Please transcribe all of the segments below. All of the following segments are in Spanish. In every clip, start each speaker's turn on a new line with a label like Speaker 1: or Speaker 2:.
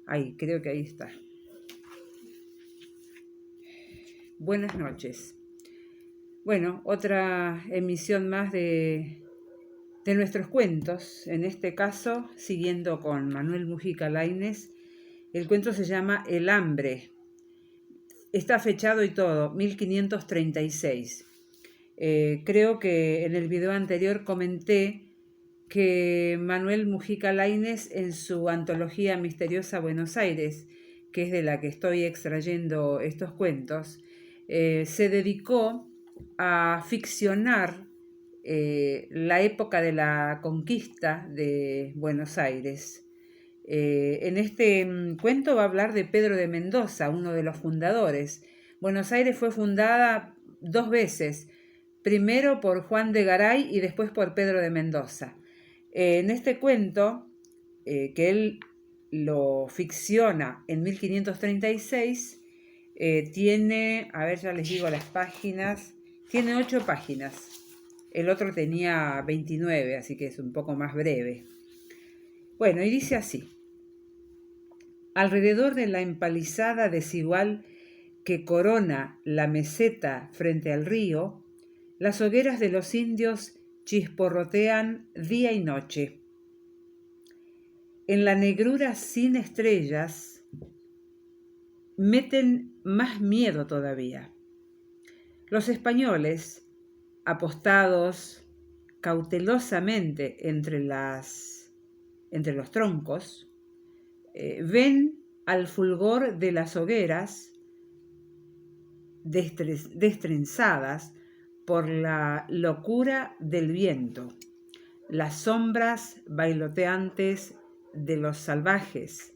Speaker 1: Ahí, creo que ahí está. Buenas noches. Bueno, otra emisión más de nuestros cuentos, en este caso, siguiendo con Manuel Mujica Lainez. El cuento se llama El hambre. Está fechado y todo, 1536. Creo que en el video anterior comenté que Manuel Mujica Lainez, en su antología Misteriosa Buenos Aires, que es de la que estoy extrayendo estos cuentos, se dedicó a ficcionar la época de la conquista de Buenos Aires. En este cuento va a hablar de Pedro de Mendoza, uno de los fundadores. Buenos Aires fue fundada 2 veces, primero por Juan de Garay y después por Pedro de Mendoza. En este cuento, que él lo ficciona en 1536, tiene, a ver, ya les digo las páginas, tiene 8 páginas. El otro tenía 29, así que es un poco más breve. Bueno, y dice así: alrededor de la empalizada desigual que corona la meseta frente al río, las hogueras de los indios chisporrotean día y noche. En la negrura sin estrellas meten más miedo todavía. Los españoles, apostados cautelosamente entre los troncos, ven al fulgor de las hogueras destrenzadas por la locura del viento, las sombras bailoteantes de los salvajes.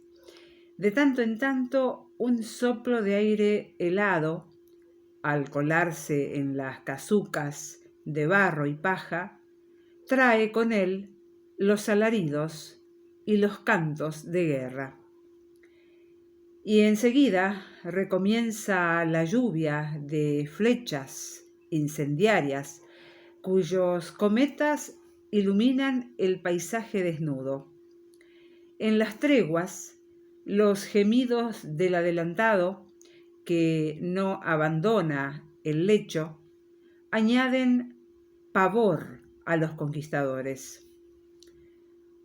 Speaker 1: De tanto en tanto, un soplo de aire helado, al colarse en las casucas de barro y paja, trae con él los alaridos y los cantos de guerra. Y enseguida recomienza la lluvia de flechas incendiarias, cuyos cometas iluminan el paisaje desnudo. En las treguas, los gemidos del adelantado, que no abandona el lecho, añaden pavor a los conquistadores.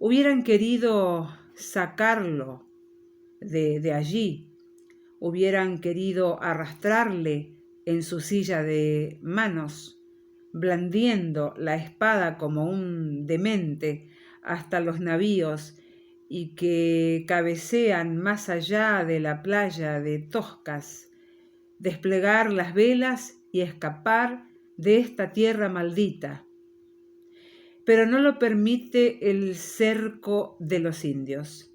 Speaker 1: Hubieran querido sacarlo de allí, hubieran querido arrastrarle en su silla de manos, blandiendo la espada como un demente hasta los navíos y que cabecean más allá de la playa de Toscas, desplegar las velas y escapar de esta tierra maldita. Pero no lo permite el cerco de los indios.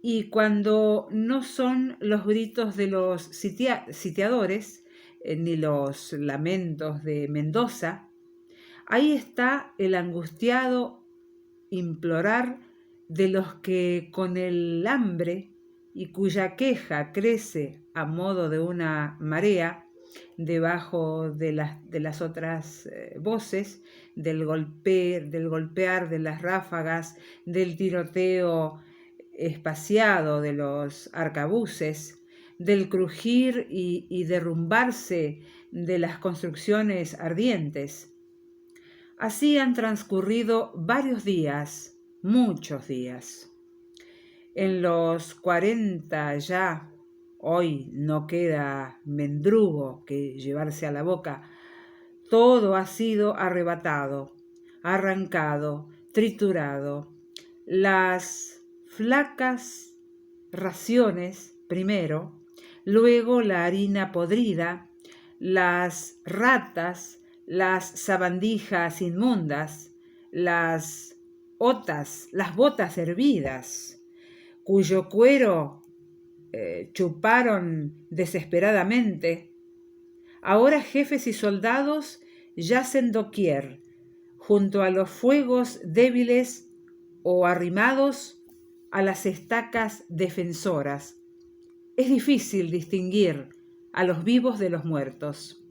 Speaker 1: Y cuando no son los gritos de los sitiadores, ni los lamentos de Mendoza, ahí está el angustiado implorar de los que con el hambre y cuya queja crece a modo de una marea debajo de las otras voces, del golpear de las ráfagas, del tiroteo espaciado de los arcabuces, del crujir y derrumbarse de las construcciones ardientes. Así han transcurrido varios días, muchos días. En los 40 ya, hoy no queda mendrugo que llevarse a la boca, todo ha sido arrebatado, arrancado, triturado. Las flacas raciones primero, luego la harina podrida, las ratas, las sabandijas inmundas, las otas, las botas hervidas, cuyo cuero chuparon desesperadamente. Ahora jefes y soldados yacen doquier, junto a los fuegos débiles o arrimados a las estacas defensoras. Es difícil distinguir a los vivos de los muertos.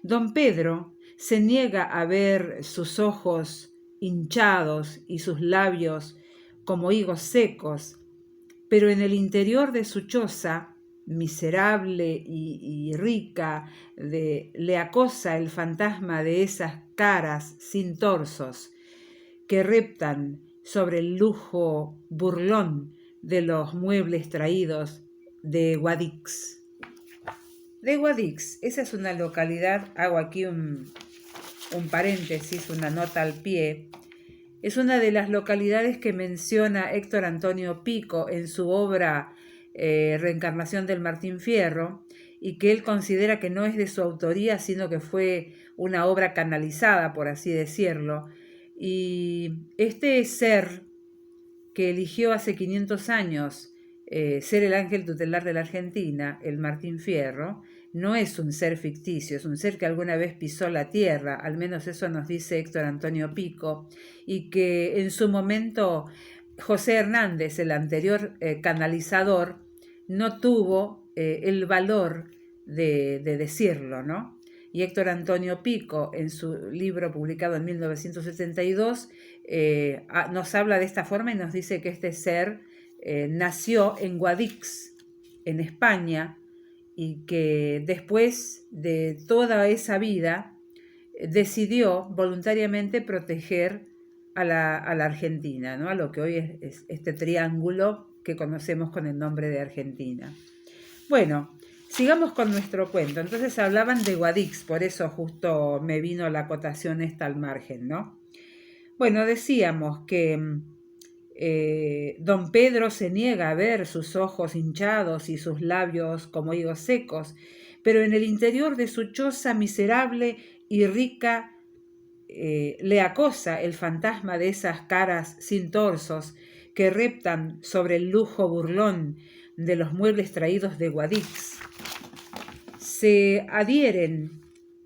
Speaker 1: Don Pedro se niega a ver sus ojos hinchados y sus labios como higos secos, pero en el interior de su choza, miserable y rica, le acosa el fantasma de esas caras sin torsos que reptan sobre el lujo burlón de los muebles traídos de Guadix. De Guadix, esa es una localidad, hago aquí un paréntesis, una nota al pie. Es una de las localidades que menciona Héctor Antonio Pico en su obra Reencarnación del Martín Fierro, y que él considera que no es de su autoría, sino que fue una obra canalizada, por así decirlo. Y este ser que eligió hace 500 años ser el ángel tutelar de la Argentina, el Martín Fierro, no es un ser ficticio, es un ser que alguna vez pisó la tierra, al menos eso nos dice Héctor Antonio Pico, y que en su momento José Hernández, el anterior canalizador, no tuvo el valor de decirlo, ¿no? Y Héctor Antonio Pico, en su libro publicado en 1972, nos habla de esta forma y nos dice que este ser nació en Guadix, en España, y que después de toda esa vida decidió voluntariamente proteger a la Argentina, ¿no? A lo que hoy es este triángulo que conocemos con el nombre de Argentina. Bueno, sigamos con nuestro cuento. Entonces hablaban de Guadix, por eso justo me vino la acotación esta al margen, ¿no? Bueno, decíamos que don Pedro se niega a ver sus ojos hinchados y sus labios como higos secos, pero en el interior de su choza miserable y rica le acosa el fantasma de esas caras sin torsos que reptan sobre el lujo burlón de los muebles traídos de Guadix. Se adhieren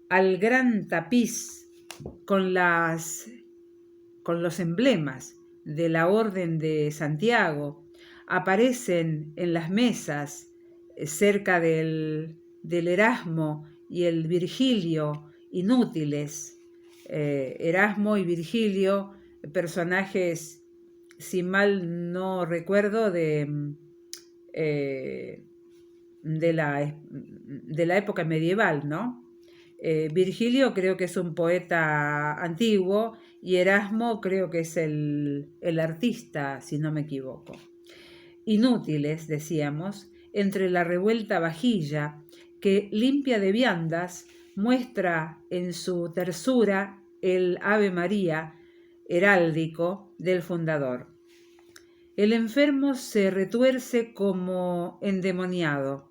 Speaker 1: al gran tapiz con los emblemas de la Orden de Santiago, aparecen en las mesas cerca del Erasmo y el Virgilio inútiles. Erasmo y Virgilio, personajes, si mal no recuerdo, de la época medieval, ¿no? Virgilio creo que es un poeta antiguo y Erasmo creo que es el artista, si no me equivoco. Inútiles, decíamos, entre la revuelta vajilla que, limpia de viandas, muestra en su tersura el Ave María heráldico del fundador. El enfermo se retuerce como endemoniado.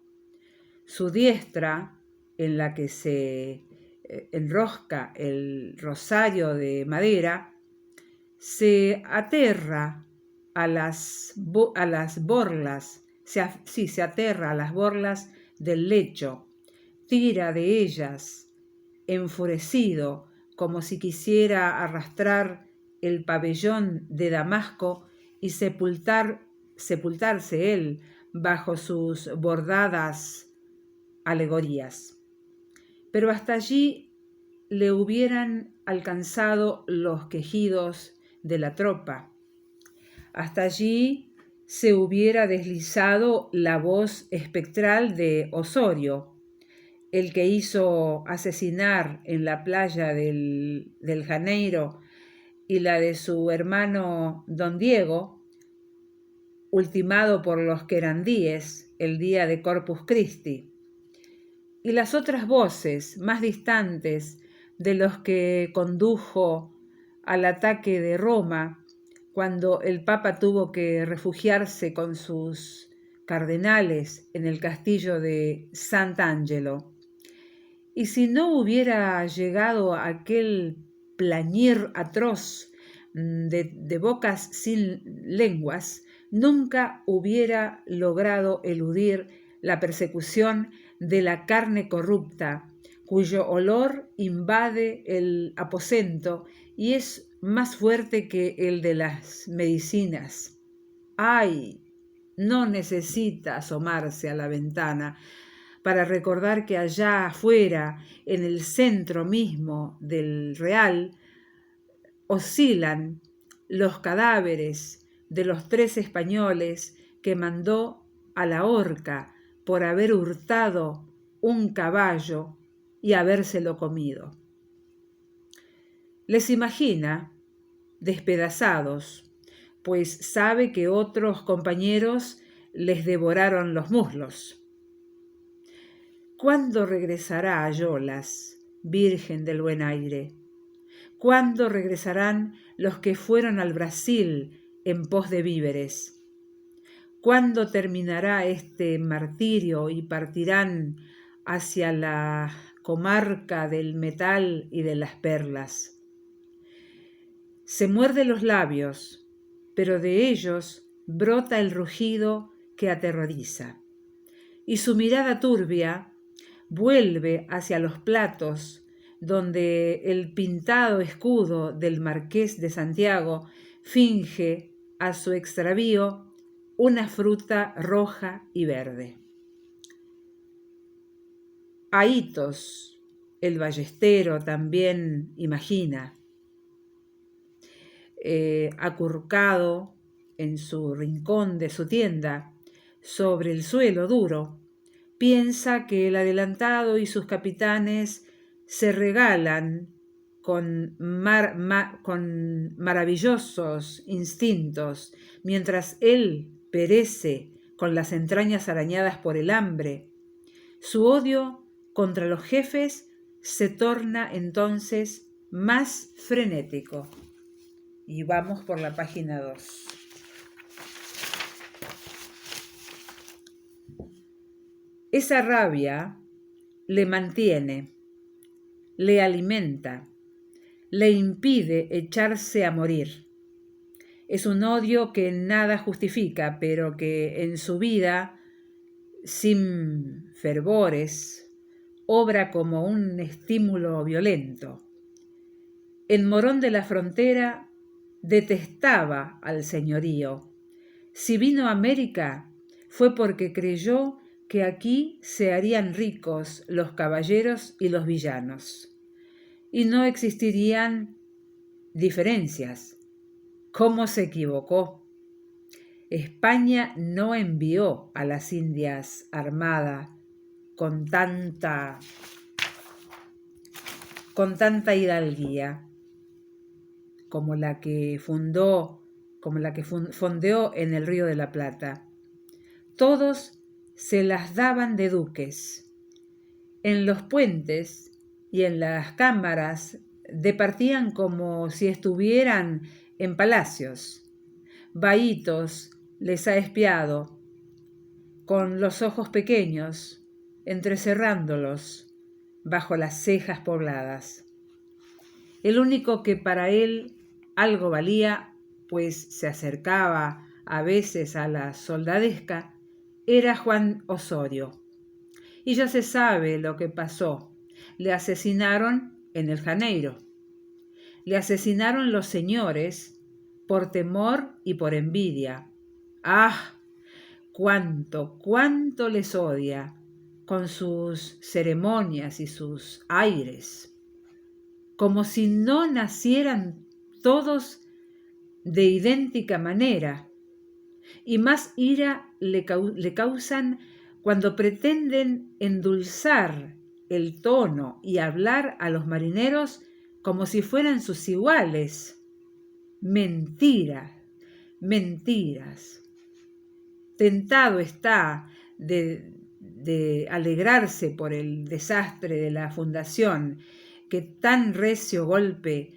Speaker 1: Su diestra, en la que se enrosca el rosario de madera, se aterra a las borlas, se aterra a las borlas del lecho, tira de ellas, enfurecido, como si quisiera arrastrar el pabellón de Damasco y sepultarse él bajo sus bordadas alegorías. Pero hasta allí le hubieran alcanzado los quejidos de la tropa. Hasta allí se hubiera deslizado la voz espectral de Osorio, el que hizo asesinar en la playa del Janeiro, y la de su hermano don Diego, ultimado por los querandíes el día de Corpus Christi. Y las otras voces más distantes de los que condujo al ataque de Roma, cuando el Papa tuvo que refugiarse con sus cardenales en el castillo de Sant'Angelo. Y si no hubiera llegado aquel plañir atroz de bocas sin lenguas, nunca hubiera logrado eludir la persecución de la carne corrupta, cuyo olor invade el aposento y es más fuerte que el de las medicinas. ¡Ay! No necesita asomarse a la ventana para recordar que allá afuera, en el centro mismo del Real, oscilan los cadáveres de los 3 españoles que mandó a la horca por haber hurtado un caballo y habérselo comido. Les imagina despedazados, pues sabe que otros compañeros les devoraron los muslos. ¿Cuándo regresará Ayolas, Virgen del Buen Aire? ¿Cuándo regresarán los que fueron al Brasil en pos de víveres? ¿Cuándo terminará este martirio y partirán hacia la comarca del metal y de las perlas? Se muerde los labios, pero de ellos brota el rugido que aterroriza, y su mirada turbia vuelve hacia los platos donde el pintado escudo del Marqués de Santiago finge a su extravío una fruta roja y verde. Ahitos, el ballestero, también imagina, acurrucado en su rincón de su tienda, sobre el suelo duro, piensa que el adelantado y sus capitanes se regalan con maravillosos instintos, mientras él perece con las entrañas arañadas por el hambre. Su odio contra los jefes se torna entonces más frenético. Y vamos por la página 2. Esa rabia le mantiene, le alimenta, le impide echarse a morir. Es un odio que nada justifica, pero que en su vida, sin fervores, obra como un estímulo violento. En Morón de la Frontera detestaba al señorío. Si vino a América fue porque creyó que aquí se harían ricos los caballeros y los villanos, y no existirían diferencias. ¿Cómo se equivocó? España no envió a las Indias armada con tanta hidalguía como la que fondeó en el Río de la Plata. Todos se las daban de duques. En los puentes y en las cámaras departían como si estuvieran en palacios. Bahitos les ha espiado, con los ojos pequeños, entrecerrándolos bajo las cejas pobladas. El único que para él algo valía, pues se acercaba a veces a la soldadesca, era Juan Osorio. Y ya se sabe lo que pasó. Le asesinaron en el Janeiro. Le asesinaron los señores por temor y por envidia. ¡Ah! ¡Cuánto les odia! Con sus ceremonias y sus aires. Como si no nacieran todos de idéntica manera. Y más ira le causan cuando pretenden endulzar el tono y hablar a los marineros como si fueran sus iguales. Mentiras. Tentado está de alegrarse por el desastre de la fundación, que tan recio golpe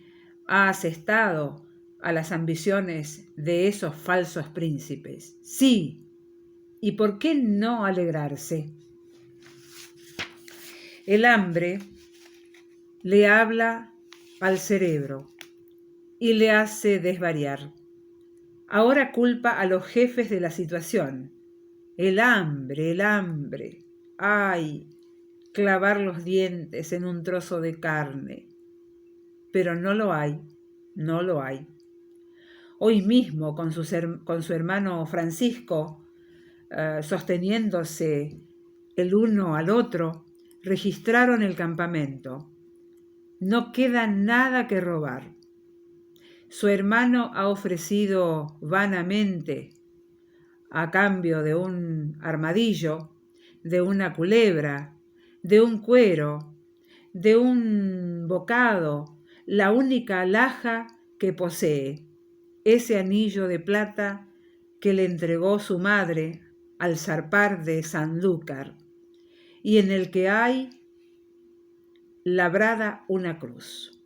Speaker 1: ha asestado a las ambiciones de esos falsos príncipes. Sí, ¿y por qué no alegrarse? El hambre le habla al cerebro y le hace desvariar. Ahora culpa a los jefes de la situación. El hambre. ¡Ay! Clavar los dientes en un trozo de carne. Pero no lo hay. Hoy mismo, con su hermano Francisco, sosteniéndose el uno al otro, registraron el campamento. No queda nada que robar. Su hermano ha ofrecido vanamente a cambio de un armadillo, de una culebra, de un cuero, de un bocado, la única alhaja que posee, ese anillo de plata que le entregó su madre al zarpar de Sanlúcar, y en el que hay labrada una cruz.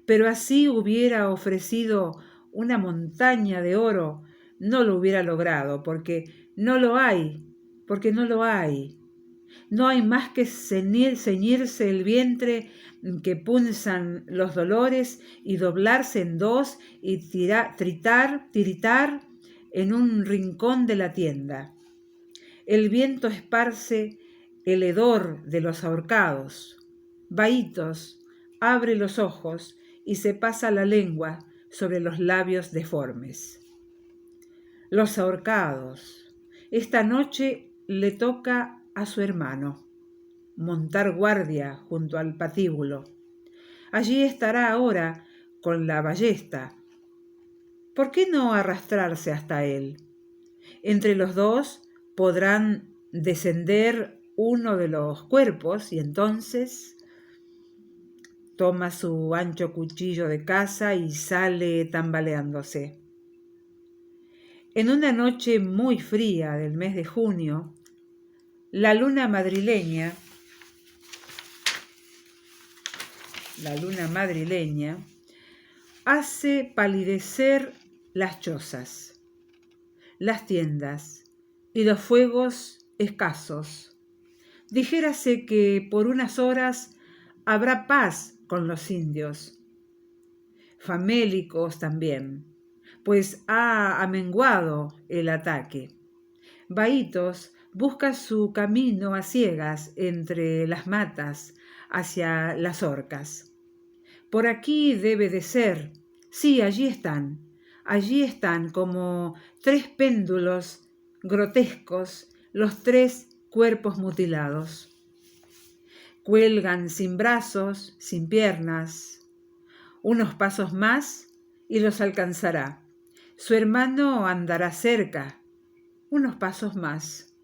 Speaker 1: Pero así hubiera ofrecido una montaña de oro, no lo hubiera logrado, porque no lo hay, porque no lo hay. No hay más que ceñirse el vientre que punzan los dolores y doblarse en dos y tiritar en un rincón de la tienda. El viento esparce el hedor de los ahorcados. Vahitos abre los ojos y se pasa la lengua sobre los labios deformes. Los ahorcados. Esta noche le toca a su hermano montar guardia junto al patíbulo. Allí estará ahora con la ballesta. ¿Por qué no arrastrarse hasta él? Entre los dos podrán descender uno de los cuerpos y entonces toma su ancho cuchillo de caza y sale tambaleándose. En una noche muy fría del mes de junio, la luna madrileña hace palidecer las chozas, las tiendas y los fuegos escasos. Dijérase que por unas horas habrá paz con los indios, famélicos también, pues ha amenguado el ataque. Vahitos busca su camino a ciegas entre las matas hacia las orcas. Por aquí debe de ser. Sí, allí están como tres péndulos grotescos los tres cuerpos mutilados. Cuelgan sin brazos, sin piernas. Unos pasos más y los alcanzará. Su hermano andará cerca. Unos pasos más.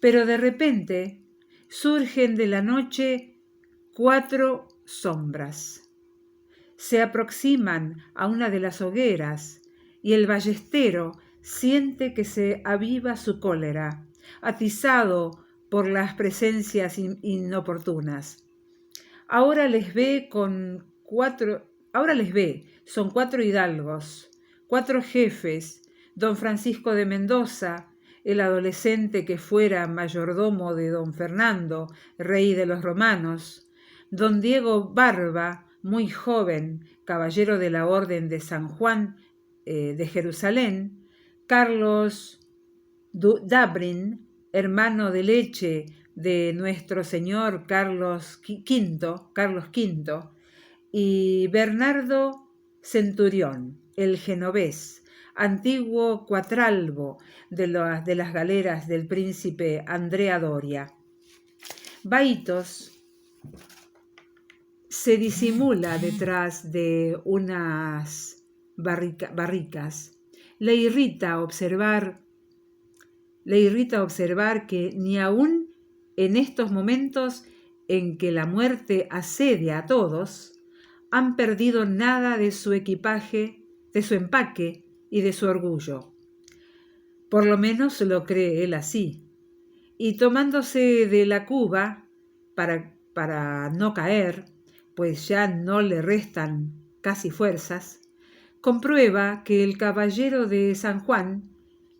Speaker 1: Pero de repente surgen de la noche 4 sombras. Se aproximan a una de las hogueras y el ballestero siente que se aviva su cólera, atizado por las presencias inoportunas. Ahora les ve, son 4 hidalgos, 4 jefes, don Francisco de Mendoza, el adolescente que fuera mayordomo de don Fernando, rey de los romanos, don Diego Barba, muy joven, caballero de la Orden de San Juan de Jerusalén, Carlos Dabrin, hermano de leche de nuestro señor Carlos V, y Bernardo Centurión, el genovés, antiguo cuatralbo de las galeras del príncipe Andrea Doria. Vahitos se disimula detrás de unas barricas. Le irrita observar que ni aun en estos momentos en que la muerte asedia a todos, han perdido nada de su equipaje, de su empaque y de su orgullo. Por lo menos lo cree él así. Y tomándose de la cuba para no caer, pues ya no le restan casi fuerzas, comprueba que el caballero de San Juan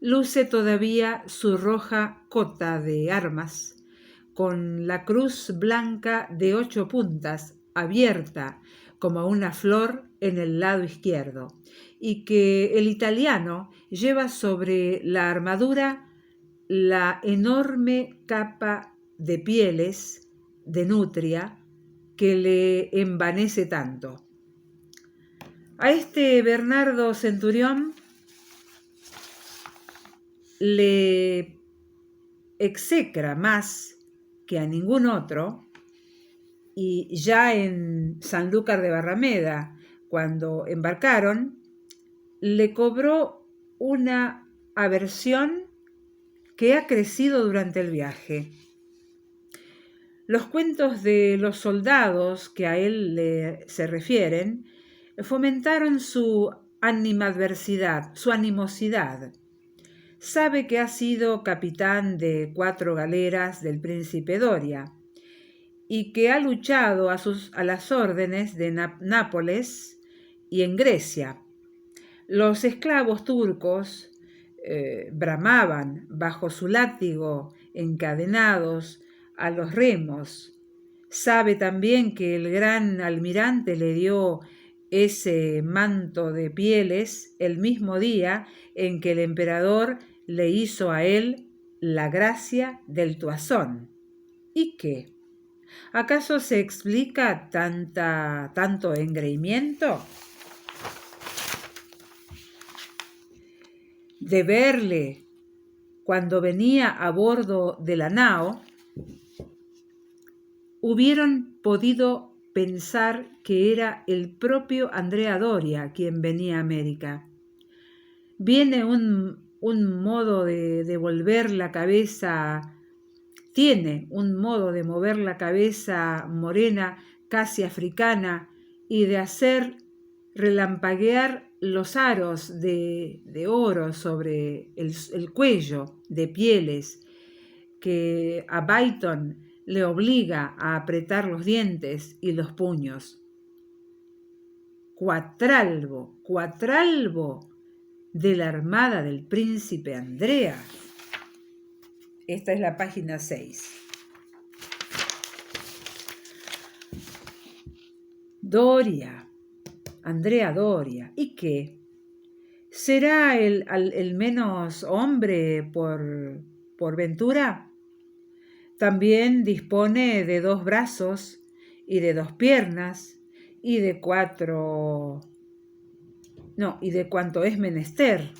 Speaker 1: luce todavía su roja cota de armas, con la cruz blanca de 8 puntas abierta como una flor en el lado izquierdo, y que el italiano lleva sobre la armadura la enorme capa de pieles de nutria que le envanece tanto. A este Bernardo Centurión le execra más que a ningún otro, y ya en Sanlúcar de Barrameda, cuando embarcaron, le cobró una aversión que ha crecido durante el viaje. Los cuentos de los soldados que a él se refieren fomentaron su animadversidad, su animosidad. Sabe que ha sido capitán de 4 galeras del príncipe Doria y que ha luchado a las órdenes de Nápoles y en Grecia. Los esclavos turcos bramaban bajo su látigo, encadenados a los remos. Sabe también que el gran almirante le dio ese manto de pieles el mismo día en que el emperador le hizo a él la gracia del toisón. ¿Y qué? ¿Acaso se explica tanto engreimiento? De verle cuando venía a bordo de la nao, hubieran podido pensar que era el propio Andrea Doria quien venía a América. Viene un modo de volver la cabeza, tiene un modo de mover la cabeza morena, casi africana, y de hacer relampaguear los aros de oro sobre el cuello de pieles, que a Byton le obliga a apretar los dientes y los puños. Cuatralbo de la armada del príncipe Andrea. Esta es la página 6. Doria, Andrea Doria. ¿Y qué? ¿Será el menos hombre por ventura? También dispone de 2 brazos y de 2 piernas y de cuanto es menester.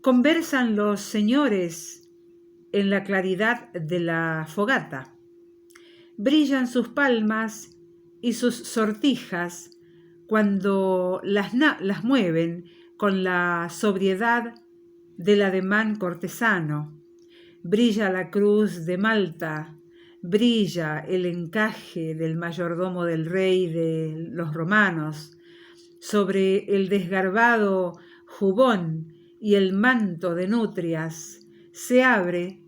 Speaker 1: Conversan los señores en la claridad de la fogata. Brillan sus palmas y sus sortijas cuando las mueven con la sobriedad del ademán cortesano. Brilla la cruz de Malta, brilla el encaje del mayordomo del rey de los romanos sobre el desgarbado jubón y el manto de nutrias. Se abre,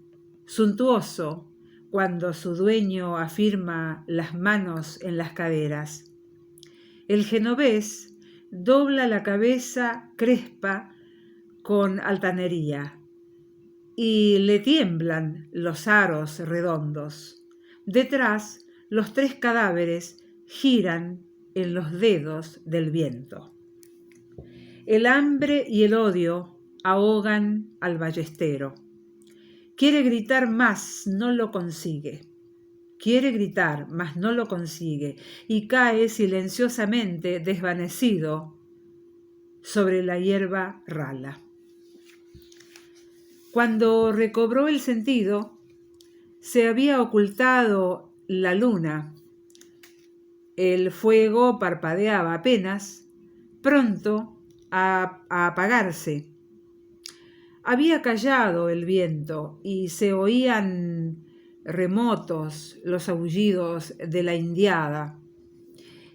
Speaker 1: suntuoso, cuando su dueño afirma las manos en las caderas. El genovés dobla la cabeza crespa con altanería y le tiemblan los aros redondos. Detrás, los 3 cadáveres giran en los dedos del viento. El hambre y el odio ahogan al ballestero. Quiere gritar más, no lo consigue. Quiere gritar, mas no lo consigue, y cae silenciosamente desvanecido sobre la hierba rala. Cuando recobró el sentido, se había ocultado la luna. El fuego parpadeaba apenas, pronto a apagarse. Había callado el viento y se oían remotos los aullidos de la indiada.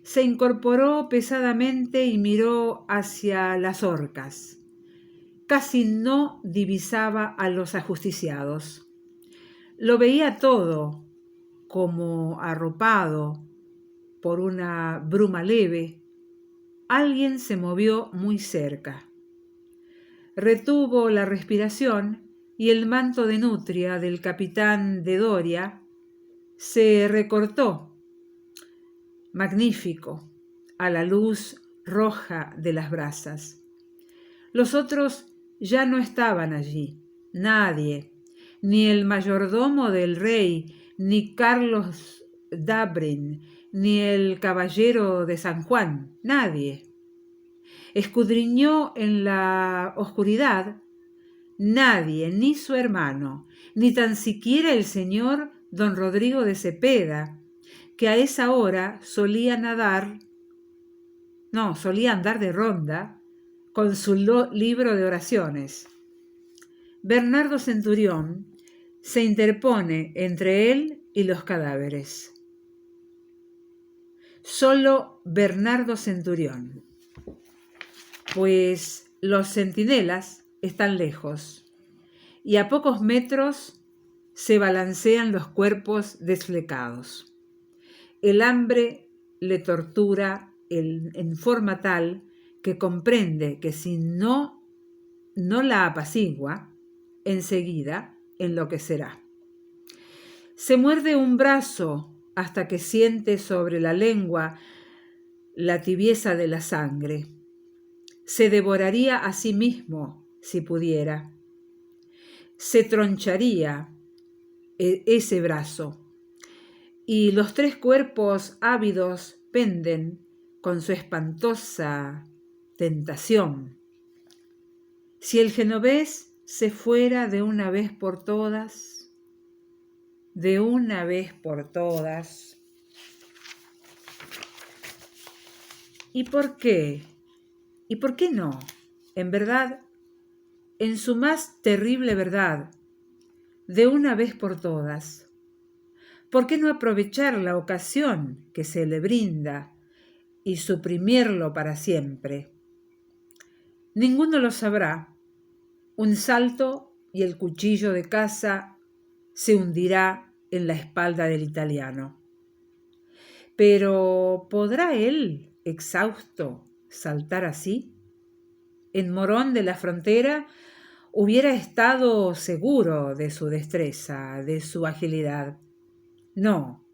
Speaker 1: Se incorporó pesadamente y miró hacia las orcas. Casi no divisaba a los ajusticiados. Lo veía todo como arropado por una bruma leve. Alguien se movió muy cerca. Retuvo la respiración y el manto de nutria del capitán de Doria se recortó, magnífico, a la luz roja de las brasas. Los otros ya no estaban allí, nadie, ni el mayordomo del rey, ni Carlos Dabrin, ni el caballero de San Juan, nadie. Escudriñó en la oscuridad. Nadie, ni su hermano, ni tan siquiera el señor don Rodrigo de Cepeda, que a esa hora solía andar de ronda con su libro de oraciones. Bernardo Centurión se interpone entre él y los cadáveres. Solo Bernardo Centurión, pues los centinelas están lejos y a pocos metros se balancean los cuerpos desflecados. El hambre le tortura en forma tal que comprende que si no la apacigua, enseguida enloquecerá. Se muerde un brazo hasta que siente sobre la lengua la tibieza de la sangre. Se devoraría a sí mismo si pudiera. Se troncharía ese brazo, y los 3 cuerpos ávidos penden con su espantosa tentación. Si el genovés se fuera de una vez por todas, de una vez por todas. ¿Y por qué? ¿Y por qué no? En verdad, en su más terrible verdad, de una vez por todas. ¿Por qué no aprovechar la ocasión que se le brinda y suprimirlo para siempre? Ninguno lo sabrá. Un salto y el cuchillo de caza se hundirá en la espalda del italiano. Pero ¿podrá él, exhausto, saltar así? En Morón de la Frontera hubiera estado seguro de su destreza, de su agilidad. No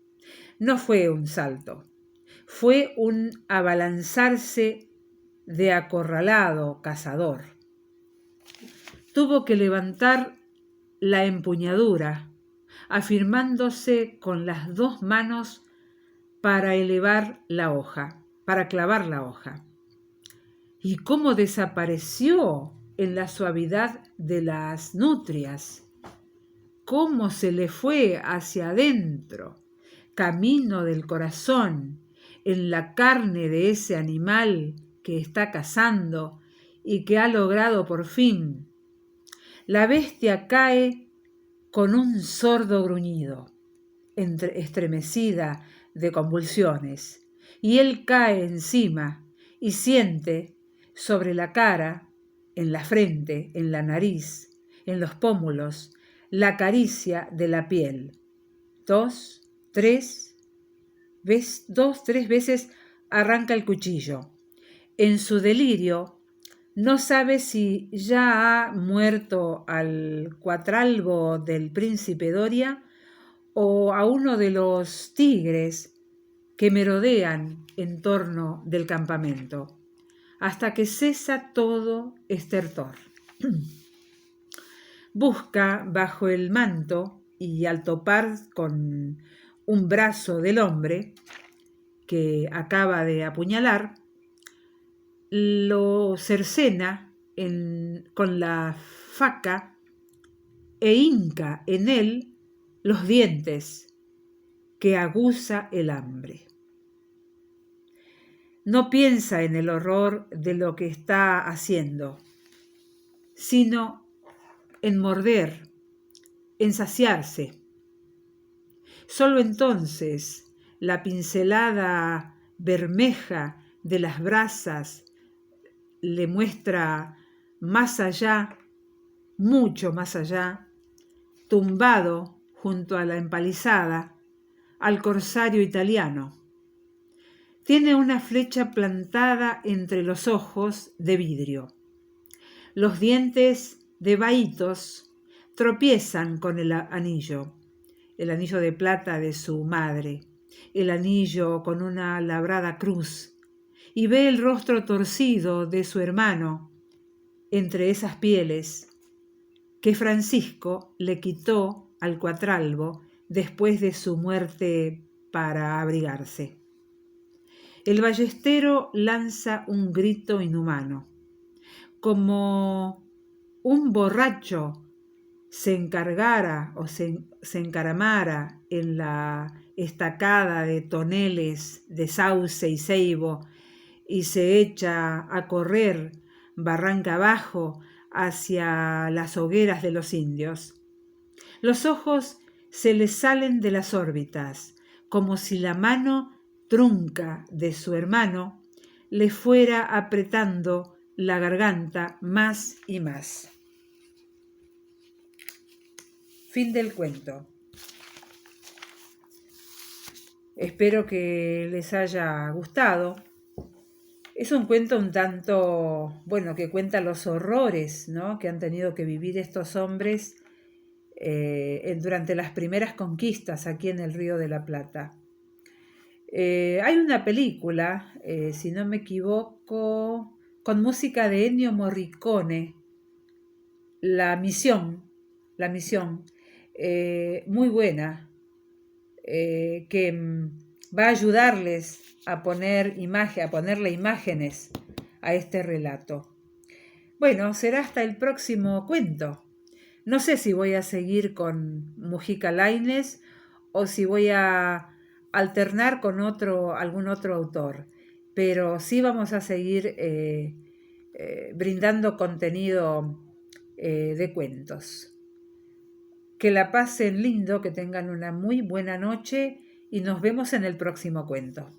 Speaker 1: fue un salto, fue un abalanzarse de acorralado cazador. Tuvo que levantar la empuñadura, afirmándose con las 2 manos para elevar la hoja, para clavar la hoja. ¿Y cómo desapareció en la suavidad de las nutrias? ¿Cómo se le fue hacia adentro, camino del corazón, en la carne de ese animal que está cazando y que ha logrado por fin? La bestia cae con un sordo gruñido, estremecida de convulsiones, y él cae encima y siente sobre la cara, en la frente, en la nariz, en los pómulos, la caricia de la piel. 2, 3 veces arranca el cuchillo. En su delirio no sabe si ya ha muerto al cuatralbo del príncipe Doria o a uno de los tigres que merodean en torno del campamento, hasta que cesa todo estertor. Busca bajo el manto y al topar con un brazo del hombre que acaba de apuñalar, lo cercena con la faca e hinca en él los dientes que aguza el hambre. No piensa en el horror de lo que está haciendo, sino en morder, en saciarse. Solo entonces la pincelada bermeja de las brasas le muestra más allá, mucho más allá, tumbado junto a la empalizada, al corsario italiano. Tiene una flecha plantada entre los ojos de vidrio. Los dientes de vahitos tropiezan con el anillo de plata de su madre, el anillo con una labrada cruz, y ve el rostro torcido de su hermano entre esas pieles que Francisco le quitó al cuatralbo después de su muerte para abrigarse. El ballestero lanza un grito inhumano, como un borracho se encargara o se encaramara en la estacada de toneles de sauce y ceibo y se echa a correr barranca abajo hacia las hogueras de los indios. Los ojos se le salen de las órbitas, como si la mano trunca de su hermano le fuera apretando la garganta más y más. Fin del cuento. Espero que les haya gustado. Es un cuento un tanto, bueno, que cuenta los horrores, ¿no?, que han tenido que vivir estos hombres durante las primeras conquistas aquí en el Río de la Plata. Hay una película, si no me equivoco, con música de Ennio Morricone, La Misión, muy buena, que va a ayudarles a ponerle imágenes a este relato. Bueno, será hasta el próximo cuento. No sé si voy a seguir con Mujica Lainez o si voy a alternar con algún otro autor, pero sí vamos a seguir brindando contenido de cuentos. Que la pasen lindo, que tengan una muy buena noche y nos vemos en el próximo cuento.